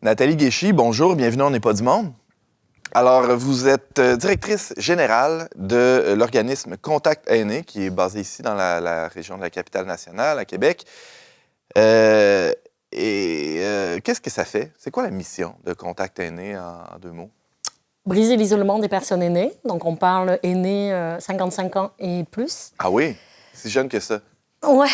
Nathalie Guéchy, bonjour, bienvenue On n'est pas du monde. Alors, vous êtes directrice générale de l'organisme Contact Aînés, qui est basé ici dans la région de la Capitale-Nationale, à Québec. Qu'est-ce que ça fait? C'est quoi la mission de Contact Aînés en deux mots? Briser l'isolement des personnes aînées. Donc, on parle aînés 55 ans et plus. Ah oui? Si jeune que ça? Ouais.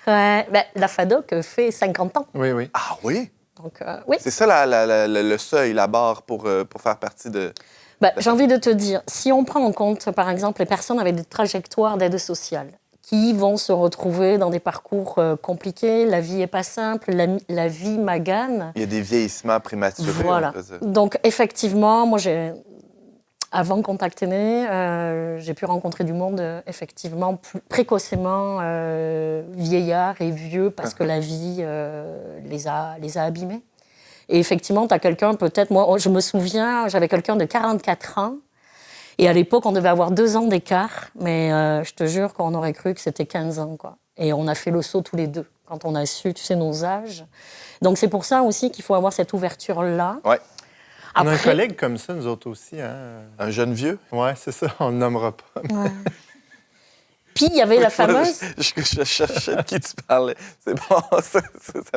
Ben, la FADOC fait 50 ans. Oui, oui. Ah oui? Donc, oui. C'est ça le seuil, la barre pour faire partie de... Ben, j'ai envie de te dire, si on prend en compte, par exemple, les personnes avec des trajectoires d'aide sociale qui vont se retrouver dans des parcours compliqués, la vie n'est pas simple, la vie magane. Il y a des vieillissements prématurés. Voilà. Donc, effectivement, moi, avant Contact Aînés, j'ai pu rencontrer du monde, effectivement, plus précocement vieillards et vieux parce que la vie les a abîmés. Et effectivement, tu as quelqu'un, peut-être, moi, je me souviens, j'avais quelqu'un de 44 ans. Et à l'époque, on devait avoir 2 ans d'écart. Mais je te jure qu'on aurait cru que c'était 15 ans, quoi. Et on a fait le saut tous les deux quand on a su, tu sais, nos âges. Donc, c'est pour ça aussi qu'il faut avoir cette ouverture-là. Ouais. On a un collègue comme ça, nous autres aussi. Hein? Un jeune vieux? Oui, c'est ça, on ne le nommera pas. Ouais. Puis, il y avait la fameuse... Je cherchais de qui tu parlais. C'est bon, ça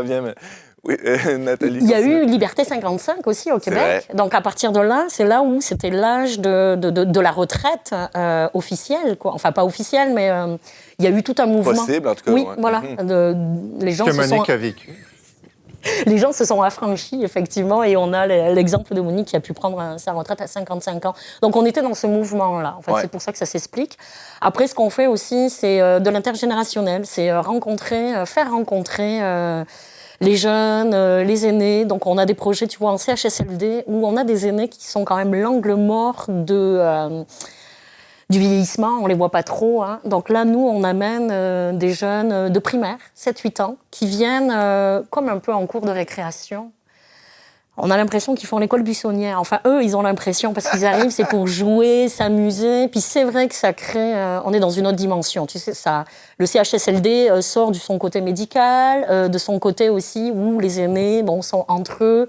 vient... Mais... Oui, Nathalie. Il y a eu Liberté 55 aussi au Québec. Donc, à partir de là, c'est là où c'était l'âge de la retraite officielle, quoi. Enfin, pas officielle, mais il y a eu tout un mouvement. Possible, en tout cas. Oui, ouais. voilà. Les gens que Monique a vécu. Les gens se sont affranchis, effectivement, et on a l'exemple de Monique qui a pu prendre sa retraite à 55 ans. Donc, on était dans ce mouvement-là. En fait, c'est pour ça que ça s'explique. Après, ce qu'on fait aussi, c'est de l'intergénérationnel. C'est faire rencontrer les jeunes, les aînés. Donc, on a des projets, tu vois, en CHSLD, où on a des aînés qui sont quand même l'angle mort du vieillissement, on ne les voit pas trop. Hein. Donc là, nous, on amène des jeunes de primaire, 7-8 ans, qui viennent comme un peu en cours de récréation. On a l'impression qu'ils font l'école buissonnière. Enfin, eux, ils ont l'impression, parce qu'ils arrivent, c'est pour jouer, s'amuser. Puis c'est vrai que ça crée... on est dans une autre dimension. Tu sais, le CHSLD sort de son côté médical, de son côté aussi où les aînés sont entre eux.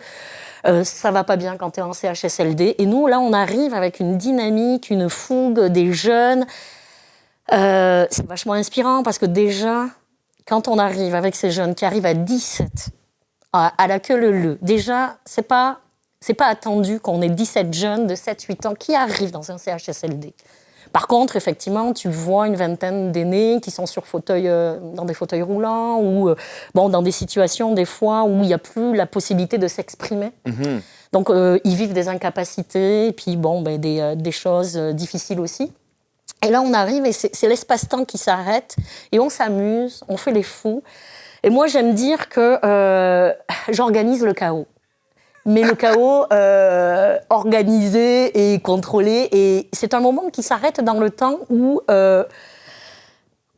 Ça va pas bien quand tu es en CHSLD. Et nous, là, on arrive avec une dynamique, une fougue des jeunes. C'est vachement inspirant parce que déjà, quand on arrive avec ces jeunes qui arrivent à 17, à la queue leu-leu, déjà, c'est pas attendu qu'on ait 17 jeunes de 7-8 ans qui arrivent dans un CHSLD. Par contre, effectivement, tu vois une vingtaine d'aînés qui sont dans des fauteuils roulants ou dans des situations, des fois, où il n'y a plus la possibilité de s'exprimer. Mm-hmm. Donc, ils vivent des incapacités et puis, des choses difficiles aussi. Et là, on arrive et c'est l'espace-temps qui s'arrête et on s'amuse, on fait les fous. Et moi, j'aime dire que j'organise le chaos. Mais le chaos organisé et contrôlé. Et c'est un moment qui s'arrête dans le temps où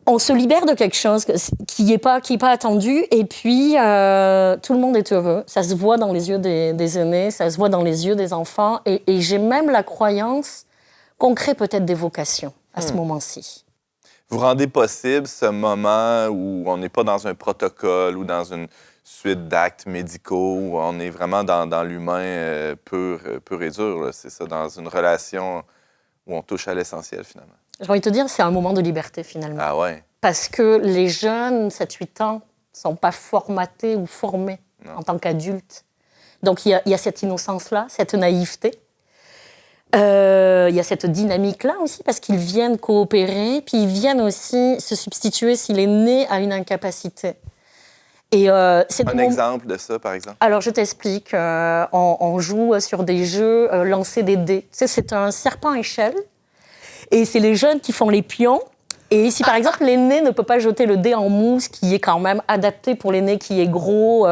on se libère de quelque chose qui n'est pas attendu. Et puis, tout le monde est heureux. Ça se voit dans les yeux des aînés, ça se voit dans les yeux des enfants. Et j'ai même la croyance qu'on crée peut-être des vocations à ce moment-ci. Vous rendez possible ce moment où on n'est pas dans un protocole ou dans une suite d'actes médicaux où on est vraiment dans l'humain pur et dur. Là. C'est ça, dans une relation où on touche à l'essentiel, finalement. J'ai envie de te dire, c'est un moment de liberté, finalement. Ah ouais? Parce que les jeunes, 7-8 ans, ne sont pas formatés ou formés en tant qu'adultes. Donc, il y a cette innocence-là, cette naïveté. Il y a cette dynamique-là aussi, parce qu'ils viennent coopérer, puis ils viennent aussi se substituer s'il est né à une incapacité. Et un exemple de ça, par exemple? Alors, je t'explique. On joue sur des jeux, lancer des dés. Tu sais, c'est un serpent-échelle. Et c'est les jeunes qui font les pions. Et si, par exemple, l'aîné ne peut pas jeter le dé en mousse, qui est quand même adapté pour l'aîné qui est gros,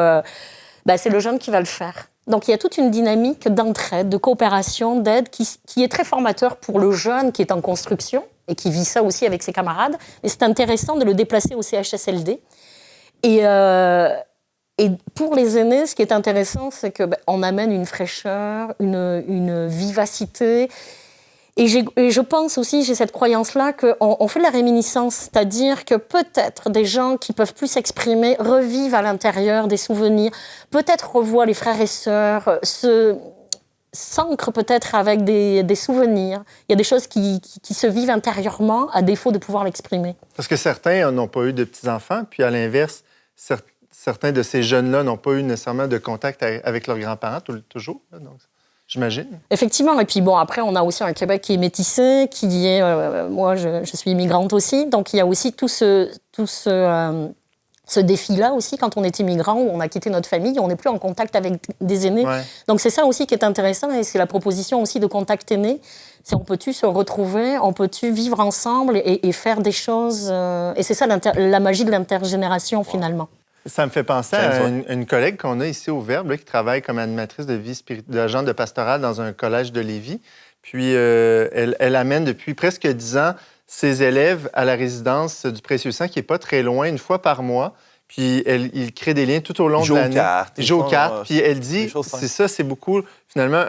c'est le jeune qui va le faire. Donc, il y a toute une dynamique d'entraide, de coopération, d'aide, qui est très formateur pour le jeune qui est en construction et qui vit ça aussi avec ses camarades. Et c'est intéressant de le déplacer au CHSLD. Et pour les aînés, ce qui est intéressant, c'est qu'on amène une fraîcheur, une vivacité. Et je pense aussi, j'ai cette croyance-là, qu'on fait de la réminiscence, c'est-à-dire que peut-être des gens qui peuvent plus s'exprimer revivent à l'intérieur des souvenirs, peut-être revoient les frères et sœurs, s'ancrent peut-être avec des souvenirs. Il y a des choses qui se vivent intérieurement à défaut de pouvoir l'exprimer. Parce que certains n'ont pas eu de petits-enfants, puis à l'inverse, certains de ces jeunes-là n'ont pas eu nécessairement de contact avec leurs grands-parents toujours. Là, donc, j'imagine. Effectivement. Et puis bon, après, on a aussi un Québec qui est métissé, qui est... moi, je suis immigrante aussi, donc il y a aussi tout ce défi-là aussi, quand on est immigrant, où on a quitté notre famille, on n'est plus en contact avec des aînés. Ouais. Donc c'est ça aussi qui est intéressant, et c'est la proposition aussi de Contact Aîné. C'est on peut-tu se retrouver, on peut-tu vivre ensemble et faire des choses... et c'est ça la magie de l'intergénération, finalement. Ça me fait penser à une collègue qu'on a ici au Verbe, là, qui travaille comme animatrice de vie d'agent de pastoral dans un collège de Lévis. Puis elle amène depuis presque 10 ans ses élèves à la résidence du Précieux Sang, qui n'est pas très loin, une fois par mois. Puis il crée des liens tout au long de l'année. Ils jouent aux cartes. Puis elle dit, c'est ça, c'est beaucoup, finalement,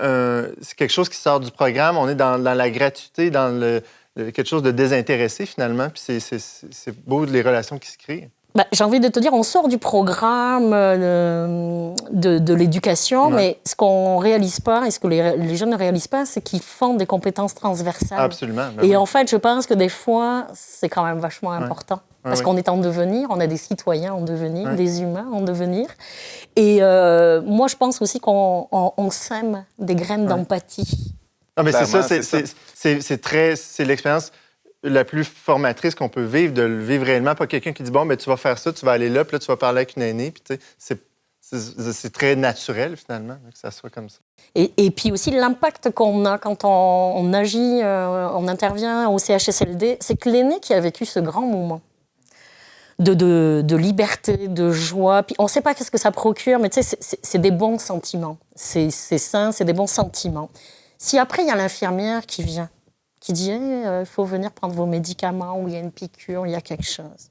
c'est quelque chose qui sort du programme. On est dans la gratuité, dans quelque chose de désintéressé, finalement. Puis c'est beau, les relations qui se créent. Ben, j'ai envie de te dire, on sort du programme de l'éducation, mais ce qu'on ne réalise pas, et ce que les jeunes ne réalisent pas, c'est qu'ils font des compétences transversales. Absolument. Ben et en fait, je pense que des fois, c'est quand même vachement important. Parce qu'on est en devenir, on a des citoyens en devenir, des humains en devenir. Et moi, je pense aussi qu'on sème des graines d'empathie. Ah, mais c'est ça, c'est l'expérience la plus formatrice qu'on peut vivre, de le vivre réellement. Pas quelqu'un qui dit, bon, mais tu vas faire ça, tu vas aller là, puis là, tu vas parler avec une aînée. Puis, tu sais, c'est très naturel, finalement, que ça soit comme ça. Et puis aussi, l'impact qu'on a quand on agit, on intervient au CHSLD, c'est que l'aîné qui a vécu ce grand moment de liberté, de joie, puis on ne sait pas qu'est-ce que ça procure, mais tu sais, c'est des bons sentiments. C'est sain, c'est des bons sentiments. Si après, il y a l'infirmière qui vient, qui dit il faut venir prendre vos médicaments, ou il y a une piqûre, il y a quelque chose.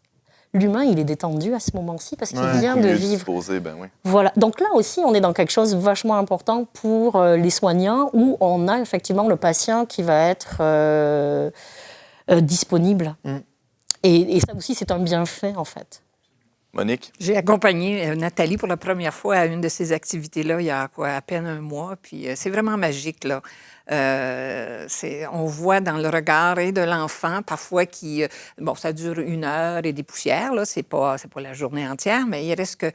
L'humain, il est détendu à ce moment-ci parce qu'il vient de vivre. Voilà. Donc là aussi, on est dans quelque chose de vachement important pour les soignants, où on a effectivement le patient qui va être disponible. Et ça aussi, c'est un bienfait, en fait. Monique? J'ai accompagné Nathalie pour la première fois à une de ces activités-là il y a à peine un mois. Puis c'est vraiment magique, là. On voit dans le regard de l'enfant, parfois qui... bon, ça dure 1 heure et des poussières, là. C'est pas la journée entière, mais il reste que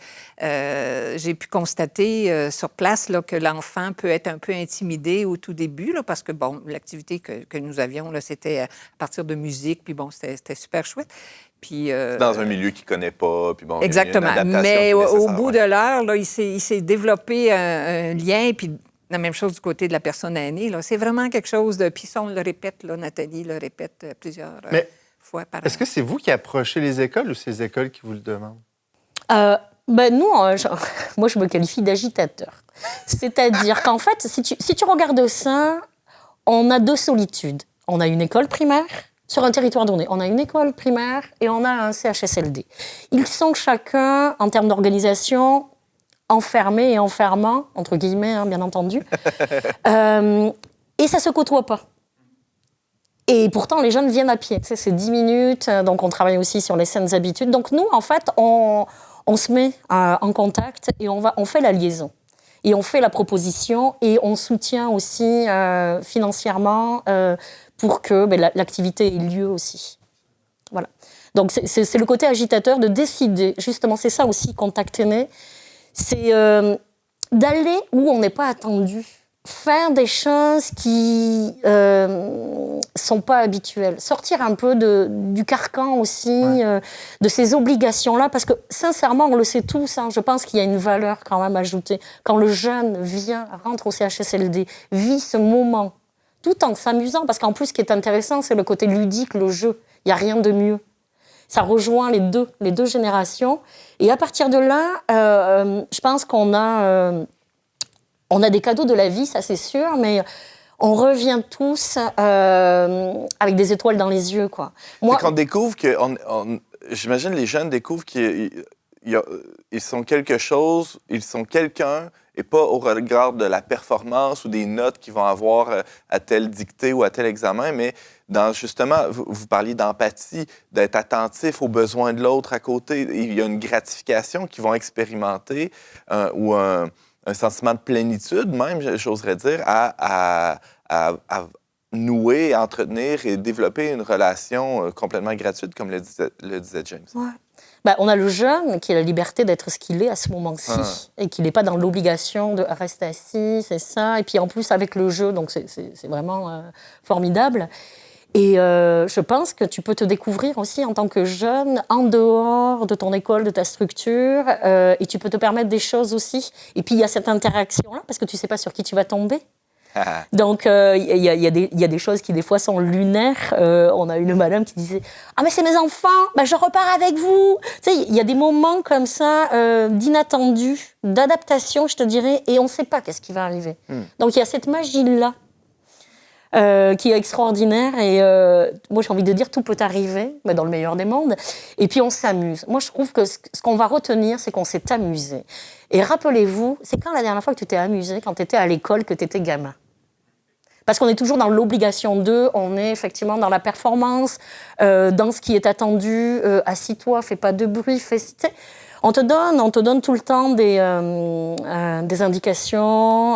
j'ai pu constater sur place là, que l'enfant peut être un peu intimidé au tout début, là, parce que, bon, l'activité que nous avions, là, c'était à partir de musique, puis bon, c'était super chouette. Puis, dans un milieu qu'il ne connaît pas. Puis bon, exactement. Mais au bout de l'heure, là, il s'est développé un lien. Puis la même chose du côté de la personne aînée. Là. C'est vraiment quelque chose de... Puis ça, on le répète, là, Nathalie le répète plusieurs fois par an. Est-ce que c'est vous qui approchez les écoles ou c'est les écoles qui vous le demandent? Ben nous, moi, je me qualifie d'agitateur. C'est-à-dire qu'en fait, si tu regardes ça, on a 2 solitudes. On a une école primaire sur un territoire donné. On a une école primaire et on a un CHSLD. Ils sont chacun, en termes d'organisation, enfermés et enfermants, entre guillemets, hein, bien entendu. Et ça ne se côtoie pas. Et pourtant, les jeunes viennent à pied. Tu sais, c'est 10 minutes, donc on travaille aussi sur les saines habitudes. Donc nous, en fait, on se met en contact et on fait la liaison. Et on fait la proposition et on soutient aussi financièrement pour que l'activité ait lieu aussi. Voilà. Donc c'est le côté agitateur de décider, justement, c'est ça aussi, Contact Aîné, c'est d'aller où on n'est pas attendu, faire des choses qui sont pas habituelles, sortir un peu du carcan aussi, de ces obligations-là, parce que sincèrement, on le sait tous, hein, je pense qu'il y a une valeur quand même ajoutée. Quand le jeune rentre au CHSLD, vit ce moment, tout en s'amusant, parce qu'en plus, ce qui est intéressant, c'est le côté ludique, le jeu. Il n'y a rien de mieux. Ça rejoint les deux générations. Et à partir de là, je pense qu'on a des cadeaux de la vie, ça c'est sûr, mais on revient tous avec des étoiles dans les yeux, quoi. C'est qu'on découvre que... j'imagine les jeunes découvrent qu'il ils sont quelque chose, ils sont quelqu'un, et pas au regard de la performance ou des notes qu'ils vont avoir à tel dictée ou à tel examen, mais dans, justement, vous parliez d'empathie, d'être attentif aux besoins de l'autre à côté. Il y a une gratification qu'ils vont expérimenter ou un sentiment de plénitude, même, j'oserais dire, à nouer, entretenir et développer une relation complètement gratuite, comme le disait James. Ouais. Ben, on a le jeune qui a la liberté d'être ce qu'il est à ce moment-ci et qu'il n'est pas dans l'obligation de rester assis, c'est ça. Et puis en plus avec le jeu, donc c'est vraiment formidable. Et je pense que tu peux te découvrir aussi en tant que jeune, en dehors de ton école, de ta structure, et tu peux te permettre des choses aussi. Et puis il y a cette interaction-là, parce que tu ne sais pas sur qui tu vas tomber. Donc, il y a des choses qui, des fois, sont lunaires. On a une madame qui disait « Ah, mais c'est mes enfants, ben, je repars avec vous !» Tu sais, il y a des moments comme ça, d'inattendus, d'adaptation, je te dirais, et on ne sait pas qu'est-ce qui va arriver. Donc, il y a cette magie-là qui est extraordinaire. Et moi, j'ai envie de dire, tout peut arriver, mais dans le meilleur des mondes. Et puis, on s'amuse. Moi, je trouve que ce qu'on va retenir, c'est qu'on s'est amusé. Et rappelez-vous, c'est quand la dernière fois que tu t'es amusé, quand tu étais à l'école, que tu étais gamin? Parce qu'on est toujours dans l'obligation d'eux, on est effectivement dans la performance, dans ce qui est attendu. Assis-toi, fais pas de bruit, on te donne tout le temps des indications.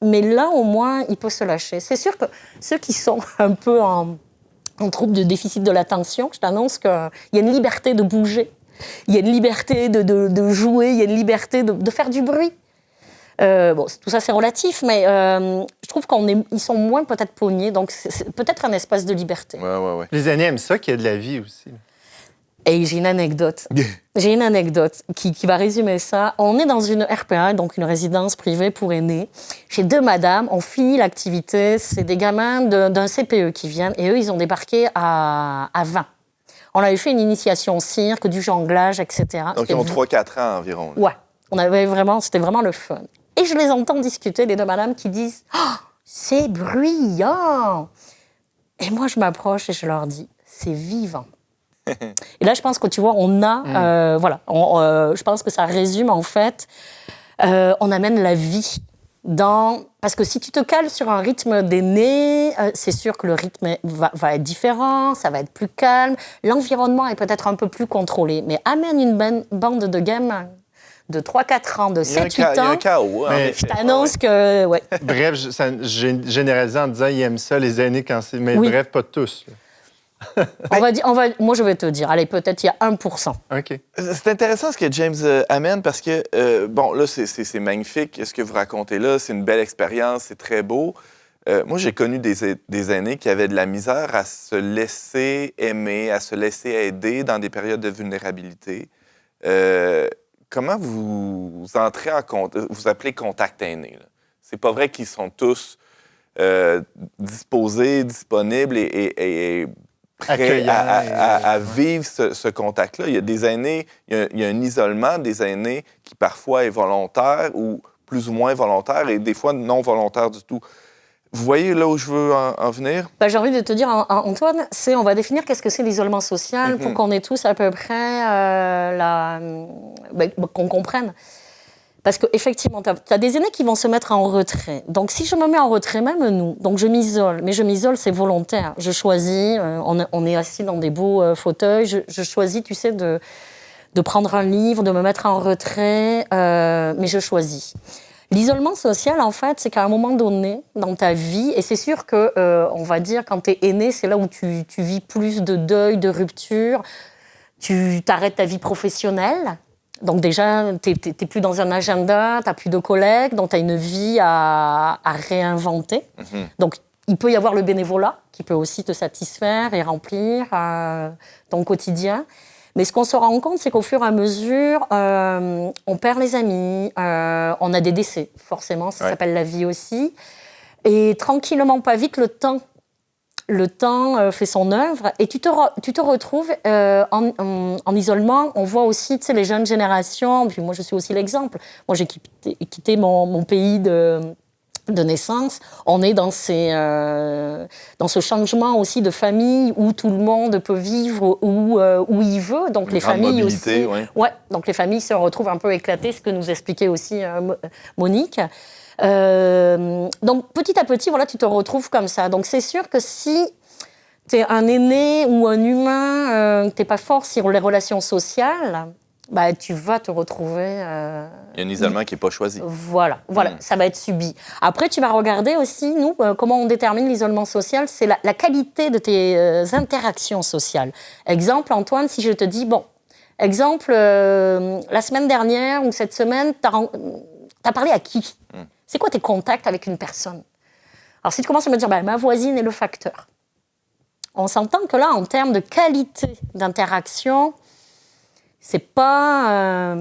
Mais là, au moins, il peut se lâcher. C'est sûr que ceux qui sont un peu en trouble de déficit de l'attention, je t'annonce qu'il y a une liberté de bouger, il y a une liberté de jouer, il y a une liberté de faire du bruit. Bon, tout ça, c'est relatif, mais je trouve qu'ils sont moins peut-être pognés, donc c'est peut-être un espace de liberté. Ouais. Les aînés aiment ça, qu'il y a de la vie aussi. Et j'ai une anecdote. J'ai une anecdote qui va résumer ça. On est dans une RPA, donc une résidence privée pour aînés. J'ai deux madames, on finit l'activité. C'est des gamins d'un CPE qui viennent, et eux, ils ont débarqué à 20. On avait fait une initiation au cirque, du jonglage, etc. Donc, ils ont 3-4 ans environ. Là. Ouais. C'était vraiment le fun. Et je les entends discuter, les deux madames qui disent « Oh, c'est bruyant !» Et moi, je m'approche et je leur dis « C'est vivant !» Et là, je pense que, tu vois, on a... je pense que ça résume, en fait, on amène la vie dans... Parce que si tu te cales sur un rythme d'aîné, c'est sûr que le rythme va être différent, ça va être plus calme, l'environnement est peut-être un peu plus contrôlé. Mais amène une bande de gamins de 3-4 ans, de 7-8 ans. Il y a un chaos, hein, je t'annonce que... Ouais. Bref, j'ai généralisé en disant ils aiment ça, les aînés, quand c'est... Mais oui. Bref, pas tous. Moi, je vais te dire, allez, peut-être il y a 1%. OK. C'est intéressant ce que James amène parce que, bon, là, c'est magnifique ce que vous racontez là. C'est une belle expérience, c'est très beau. Moi, j'ai connu des aînés qui avaient de la misère à se laisser aimer, à se laisser aider dans des périodes de vulnérabilité. Comment vous entrez en contact, vous appelez contact aîné? Là? C'est pas vrai qu'ils sont tous disposés, disponibles et prêts à vivre ce contact-là. Il y a des aînés, il y a un isolement des aînés qui parfois est volontaire ou plus ou moins volontaire et des fois non volontaire du tout. Vous voyez là où je veux en venir? J'ai envie de te dire, Antoine, on va définir qu'est-ce que c'est l'isolement social pour qu'on ait tous à peu près qu'on comprenne. Parce qu'effectivement, tu as des aînés qui vont se mettre en retrait. Donc, si je me mets en retrait, même nous, donc je m'isole. Mais je m'isole, c'est volontaire. Je choisis, on est assis dans des beaux fauteuils, je choisis, tu sais, de prendre un livre, de me mettre en retrait, mais je choisis. L'isolement social, en fait, c'est qu'à un moment donné dans ta vie, et c'est sûr que, on va dire, quand tu es aîné, c'est là où tu vis plus de deuil, de rupture, tu t'arrêtes ta vie professionnelle. Donc déjà, tu n'es plus dans un agenda, tu n'as plus de collègues, donc tu as une vie à réinventer. Donc, il peut y avoir le bénévolat qui peut aussi te satisfaire et remplir ton quotidien. Mais ce qu'on se rend compte, c'est qu'au fur et à mesure, on perd les amis, on a des décès, forcément, ça s'appelle la vie aussi. Et tranquillement, pas vite, le temps fait son œuvre et tu te retrouves en isolement. On voit aussi, tu sais, les jeunes générations, puis moi je suis aussi l'exemple. Moi j'ai quitté mon pays de naissance, on est dans ce changement aussi de famille où tout le monde peut vivre où il veut. Donc les familles mobilité, aussi, ouais, donc les familles se retrouvent un peu éclatées, ce que nous expliquait aussi Monique. Donc petit à petit, voilà, tu te retrouves comme ça. Donc c'est sûr que si tu es un aîné ou un humain, que tu n'es pas fort sur les relations sociales, bah, tu vas te retrouver... Il y a un isolement qui n'est pas choisi. Voilà, ça va être subi. Après, tu vas regarder aussi, nous, comment on détermine l'isolement social, c'est la qualité de tes interactions sociales. Exemple, Antoine, si je te dis, exemple, la semaine dernière ou cette semaine, t'as parlé à qui? C'est quoi tes contacts avec une personne? Alors, si tu commences à me dire, ma voisine est le facteur, on s'entend que là, en termes de qualité d'interaction, c'est pas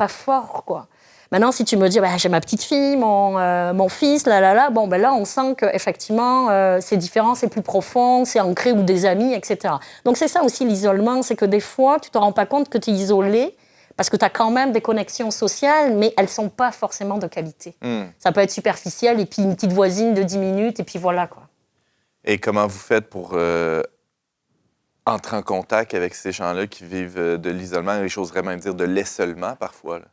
fort, quoi. Maintenant, si tu me dis, j'ai ma petite fille, mon fils, là, on sent qu'effectivement, c'est différent, c'est plus profond, c'est ancré, ou des amis, etc. Donc, c'est ça aussi l'isolement, c'est que des fois, tu te rends pas compte que tu es isolé, parce que tu as quand même des connexions sociales, mais elles sont pas forcément de qualité. Ça peut être superficiel, et puis une petite voisine de 10 minutes, et puis voilà, quoi. Et comment vous faites pour entrer en contact avec ces gens-là qui vivent de l'isolement, et j'oserais même dire de l'essolement parfois, là?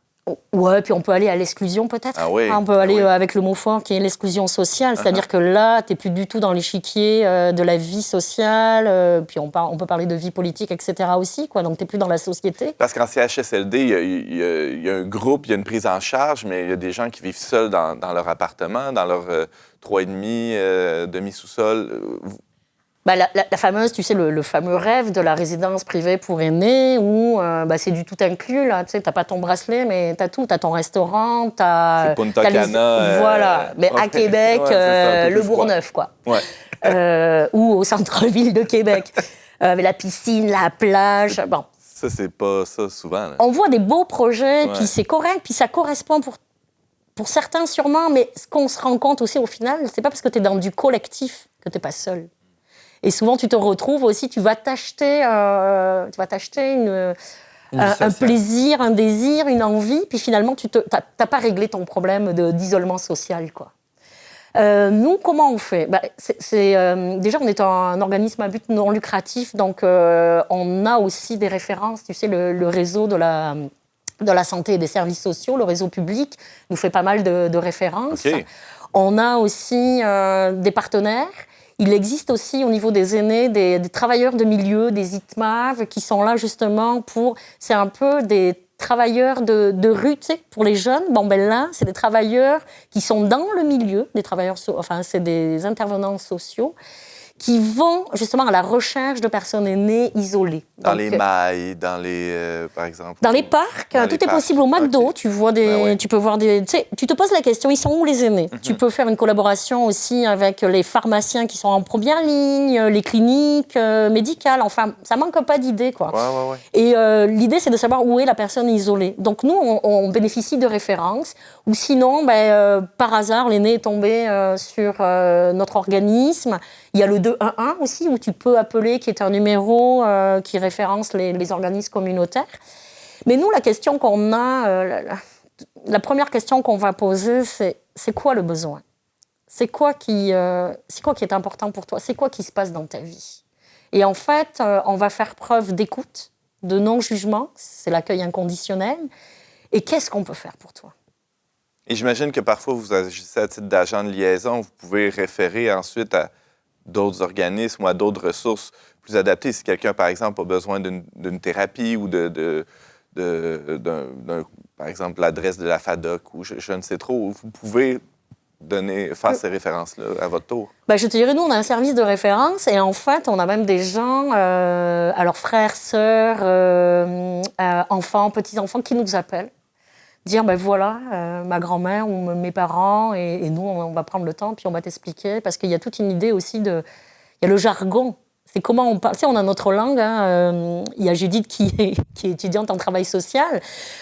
Ouais, puis on peut aller à l'exclusion peut-être. Ah oui. On peut aller avec le mot fort qui est l'exclusion sociale, c'est-à-dire que là, tu n'es plus du tout dans l'échiquier de la vie sociale, puis on peut parler de vie politique, etc. aussi, quoi. Donc tu n'es plus dans la société. Parce qu'en CHSLD, il y a un groupe, il y a une prise en charge, mais il y a des gens qui vivent seuls dans leur appartement, dans leur 3,5 demi-sous-sol. La fameuse, tu sais, le fameux rêve de la résidence privée pour aînés où c'est du tout inclus, là. Tu sais, t'as pas ton bracelet, mais t'as tout. T'as ton restaurant, C'est Punta Cana. Voilà. Mais à Québec, le Bourgneuf, quoi. Ouais. Ou au centre-ville de Québec. Avec la piscine, la plage. Bon. Ça, c'est pas ça souvent, là. On voit des beaux projets, puis c'est correct, puis ça correspond pour certains sûrement, mais ce qu'on se rend compte aussi au final, c'est pas parce que t'es dans du collectif que t'es pas seul. Et souvent, tu te retrouves aussi, tu vas t'acheter un plaisir, un désir, une envie, puis finalement, tu n'as pas réglé ton problème d'isolement social, quoi. Nous, comment on fait? Déjà, on est un organisme à but non lucratif, donc on a aussi des références. Tu sais, le réseau de la santé et des services sociaux, le réseau public, nous fait pas mal de références. Okay. On a aussi des partenaires. Il existe aussi au niveau des aînés des travailleurs de milieu, des ITMAV, qui sont là justement c'est un peu des travailleurs de rue, tu sais, pour les jeunes. Là, c'est des travailleurs qui sont dans le milieu, c'est des intervenants sociaux qui vont justement à la recherche de personnes aînées isolées. Dans les mailles, par exemple. Dans les parcs, tout est possible. Au McDo, tu vois tu peux voir des... Tu te poses la question, ils sont où les aînés? Tu peux faire une collaboration aussi avec les pharmaciens qui sont en première ligne, les cliniques médicales. Enfin, ça manque pas d'idées, quoi. Ouais. Et l'idée, c'est de savoir où est la personne isolée. Donc, nous, on bénéficie de références. Ou sinon, par hasard, l'aîné est tombé sur notre organisme. Il y a le 211 aussi, où tu peux appeler, qui est un numéro qui référence les organismes communautaires. Mais nous, la question qu'on a, la première question qu'on va poser, c'est quoi le besoin? C'est quoi qui est important pour toi? C'est quoi qui se passe dans ta vie? Et en fait, on va faire preuve d'écoute, de non-jugement, c'est l'accueil inconditionnel. Et qu'est-ce qu'on peut faire pour toi? Et j'imagine que parfois, vous agissez à titre d'agent de liaison, vous pouvez référer ensuite à d'autres organismes ou à d'autres ressources plus adaptées. Si quelqu'un, par exemple, a besoin d'une thérapie ou par exemple, l'adresse de la FADOC ou je ne sais trop, vous pouvez faire ces références-là à votre tour. Je te dirais, nous, on a un service de référence et en fait, on a même des gens, alors frères, sœurs, enfants, petits-enfants qui nous appellent. Dire, voilà, ma grand-mère ou mes parents, et nous, on va prendre le temps, puis on va t'expliquer, parce qu'il y a toute une idée aussi il y a le jargon. C'est comment on parle. Tu sais, on a notre langue. Il y a Judith qui est étudiante en travail social.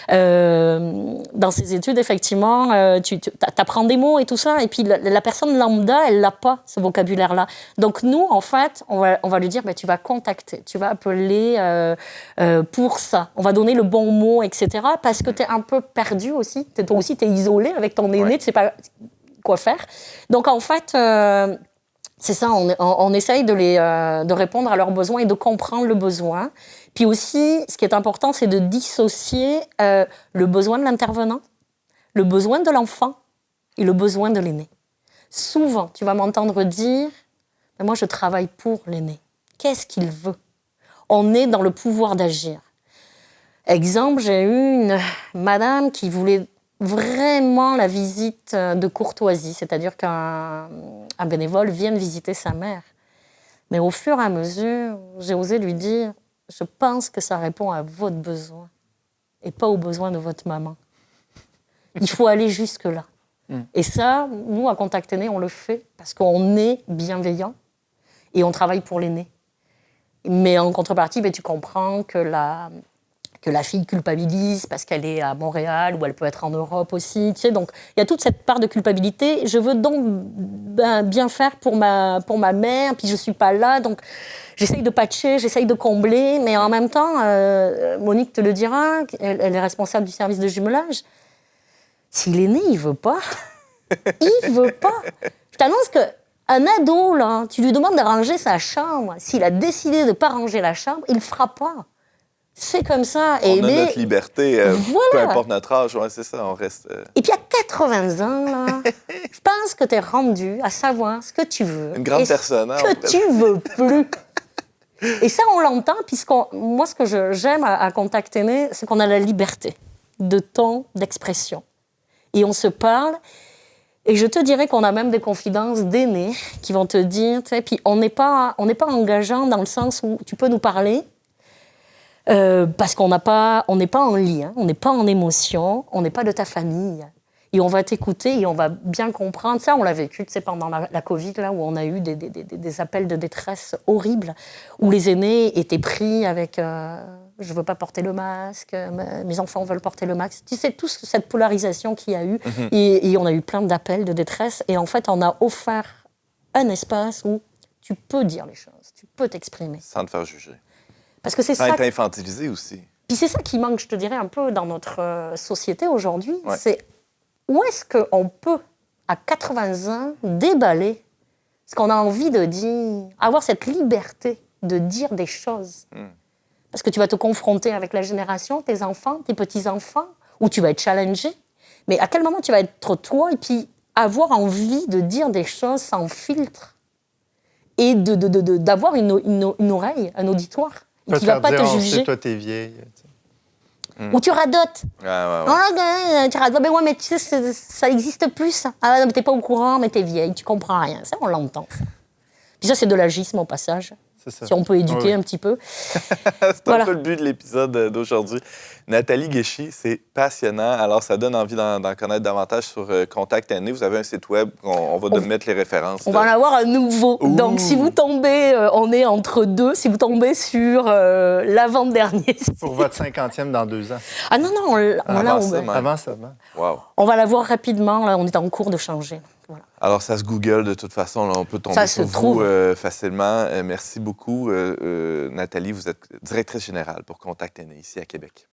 Dans ses études, effectivement, tu apprends des mots et tout ça. Et puis, la personne lambda, elle n'a pas ce vocabulaire-là. Donc, nous, en fait, on va lui dire, tu vas contacter, tu vas appeler pour ça. On va donner le bon mot, etc. Parce que tu es un peu perdu aussi. Toi aussi, tu es isolé avec ton aîné. Ouais. Tu sais pas... quoi faire. Donc, en fait, c'est ça, on essaye de répondre à leurs besoins et de comprendre le besoin. Puis aussi, ce qui est important, c'est de dissocier le besoin de l'intervenant, le besoin de l'enfant et le besoin de l'aîné. Souvent, tu vas m'entendre dire « moi, je travaille pour l'aîné. Qu'est-ce qu'il veut ?» On est dans le pouvoir d'agir. Exemple, j'ai eu une madame qui voulait vraiment la visite de courtoisie, c'est-à-dire qu'un bénévole vienne visiter sa mère. Mais au fur et à mesure, j'ai osé lui dire « je pense que ça répond à votre besoin et pas aux besoins de votre maman. Il faut aller jusque-là. » Et ça, nous, à Contact Aîné, on le fait parce qu'on est bienveillant et on travaille pour l'aîné. Mais en contrepartie, tu comprends que la fille culpabilise parce qu'elle est à Montréal ou elle peut être en Europe aussi. Tu sais, donc, il y a toute cette part de culpabilité. Je veux donc bien faire pour ma mère, puis je ne suis pas là. Donc, j'essaye de patcher, j'essaye de combler. Mais en même temps, Monique te le dira, elle est responsable du service de jumelage. Si l'aîné, il ne veut pas, il ne veut pas. Je t'annonce qu'un ado, là, tu lui demandes de ranger sa chambre. S'il a décidé de ne pas ranger la chambre, il ne le fera pas. C'est comme ça. On a notre liberté, peu importe notre âge, ouais, c'est ça, on reste... Et puis à 80 ans, là, je pense que tu es rendu à savoir ce que tu veux. Une grande personne, hein, ce que tu veux plus. Et ça, on l'entend, moi, ce que j'aime à Contact Aîné, c'est qu'on a la liberté de ton, d'expression. Et on se parle, et je te dirais qu'on a même des confidences d'aînés qui vont te dire, tu sais, puis on n'est pas engageant dans le sens où tu peux nous parler, parce qu'on n'est pas en lien, on n'est pas en émotion, on n'est pas de ta famille. Et on va t'écouter et on va bien comprendre. Ça, on l'a vécu, tu sais, pendant la Covid, là, où on a eu des appels de détresse horribles, où les aînés étaient pris avec je ne veux pas porter le masque, mes enfants veulent porter le masque. Tu sais, toute cette polarisation qu'il y a eu. Et on a eu plein d'appels de détresse. Et en fait, on a offert un espace où tu peux dire les choses, tu peux t'exprimer. Sans te faire juger. Parce que c'est sans ça. être infantilisé aussi. Puis c'est ça qui manque, je te dirais, un peu dans notre société aujourd'hui. Ouais. C'est où est-ce qu'on peut, à 80 ans, déballer ce qu'on a envie de dire, avoir cette liberté de dire des choses. Parce que tu vas te confronter avec la génération, tes enfants, tes petits-enfants, où tu vas être challengé. Mais à quel moment tu vas être toi et puis avoir envie de dire des choses sans filtre et d'avoir une oreille, un auditoire, et qui ne va pas te juger. Sait, toi, t'es vieille. Ou tu radotes. Ouais. Tu radotes. Mais ouais, mais tu sais, ça n'existe plus, ça. Ah non, mais t'es pas au courant, mais t'es vieille, tu comprends rien. Ça, on l'entend. Puis ça, c'est de l'agisme au passage. C'est ça. Si on peut éduquer un petit peu. C'est un peu le but de l'épisode d'aujourd'hui. Nathalie Guéchy, c'est passionnant. Alors, ça donne envie d'en connaître davantage sur Contact Aîné. Vous avez un site web, on va mettre les références. On va en avoir un nouveau. Ouh. Donc, si vous tombez, on est entre deux, si vous tombez sur l'avant-dernier site. Pour votre 50e dans 2 ans. Ah non, on l'a ouvert. Avant ça, ben. Wow. On va la voir rapidement, là, on est en cours de changer. Voilà. Alors, ça se Google de toute façon. Là, on peut tomber Ça sur se vous trouve. facilement. Merci beaucoup, Nathalie. Vous êtes directrice générale pour Contact Aîné ici à Québec.